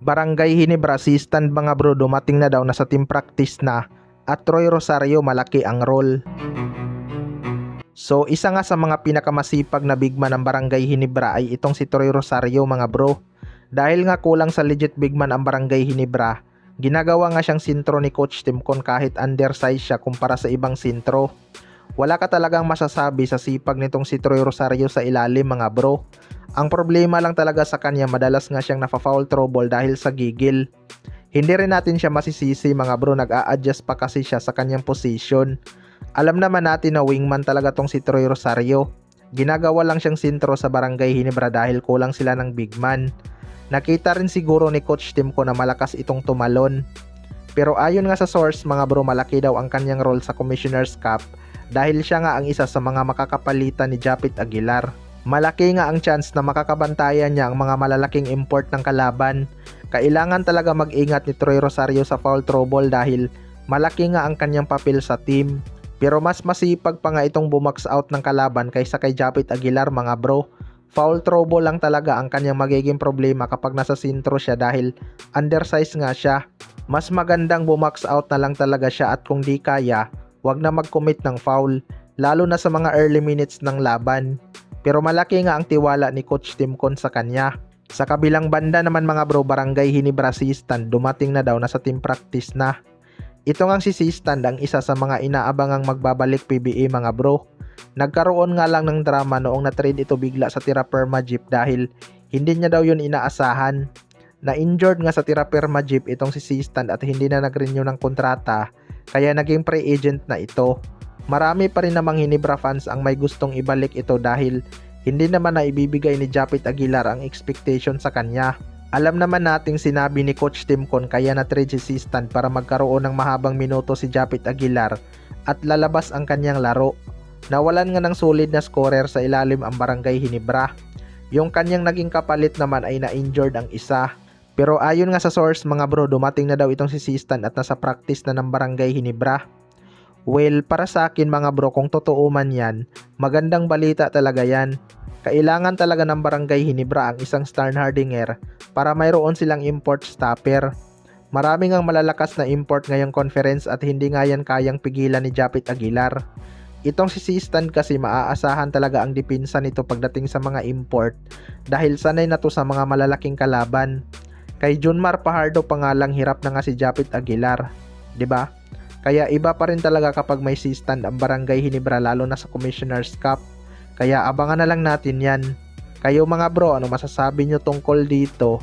Barangay Ginebra assistant mga bro, dumating na daw, na sa team practice na, at Troy Rosario malaki ang role. So isa nga sa mga pinakamasipag na bigman ng Barangay Ginebra ay itong si Troy Rosario mga bro. Dahil nga kulang sa legit bigman ang Barangay Ginebra, ginagawa nga siyang sintro ni Coach Timcon kahit undersize siya kumpara sa ibang sintro. Wala ka talagang masasabi sa sipag nitong si Troy Rosario sa ilalim mga bro. Ang problema lang talaga sa kanya, madalas nga siyang nafa-foul trouble dahil sa gigil. Hindi rin natin siya masisisi mga bro, nag-a-adjust pa kasi siya sa kanyang position. Alam naman natin na wingman talaga tong si Troy Rosario. Ginagawa lang siyang sintro sa Barangay Ginebra dahil kulang sila ng bigman. Nakita rin siguro ni Coach Timcon na malakas itong tumalon. Pero ayon nga sa source mga bro, malaki daw ang kanyang role sa Commissioner's Cup dahil siya nga ang isa sa mga makakapalitan ni Japit Aguilar. Malaki nga ang chance na makakabantayan niya ang mga malalaking import ng kalaban. Kailangan talaga mag-ingat ni Troy Rosario sa foul trouble dahil malaki nga ang kanyang papel sa team. Pero mas masipag pa nga itong bumax out ng kalaban kaysa kay Japit Aguilar mga bro. Foul trouble lang talaga ang kanyang magiging problema kapag nasa sintro siya dahil undersize nga siya. Mas magandang bumax out na lang talaga siya, at kung di kaya, wag na mag-commit ng foul, lalo na sa mga early minutes ng laban. Pero malaki nga ang tiwala ni Coach Timcon sa kanya. Sa kabilang banda naman mga bro, Barangay Ginebra assistant dumating na daw, na sa team practice na. Ito ngang si assistant ang isa sa mga inaabangang magbabalik PBA mga bro. Nagkaroon nga lang ng drama noong na-trade ito bigla sa Tira Perma Jeep dahil hindi niya daw yun inaasahan. Na-injured nga sa Tira Perma Jeep itong si assistant at hindi na nag-renew ng kontrata, kaya naging free agent na ito. Marami pa rin namang Ginebra fans ang may gustong ibalik ito dahil hindi naman na ibibigay ni Japit Aguilar ang expectation sa kanya. Alam naman nating sinabi ni Coach Timcon kaya na-trade si assistant para magkaroon ng mahabang minuto si Japit Aguilar at lalabas ang kanyang laro. Nawalan nga ng solid na scorer sa ilalim ang Barangay Ginebra. Yung kanyang naging kapalit naman ay na-injured ang isa. Pero ayon nga sa source mga bro, dumating na daw itong si assistant at nasa practice na ng Barangay Ginebra. Well, para sa akin mga bro, kung totoo man yan, magandang balita talaga yan. Kailangan talaga ng Barangay Ginebra ang isang star hardinger para mayroon silang import stopper. Maraming ang malalakas na import ngayong conference at hindi nga yan kayang pigilan ni Japit Aguilar. Itong si assistant kasi maaasahan talaga ang depensa nito pagdating sa mga import dahil sanay na to sa mga malalaking kalaban. Kay Junmar Pajardo pa nga lang, hirap na nga si Japit Aguilar, 'di ba? Kaya iba pa rin talaga kapag may assistant ang Barangay Ginebra, lalo na sa Commissioner's Cup. Kaya abangan na lang natin yan. Kayo mga bro, ano masasabi nyo tungkol dito?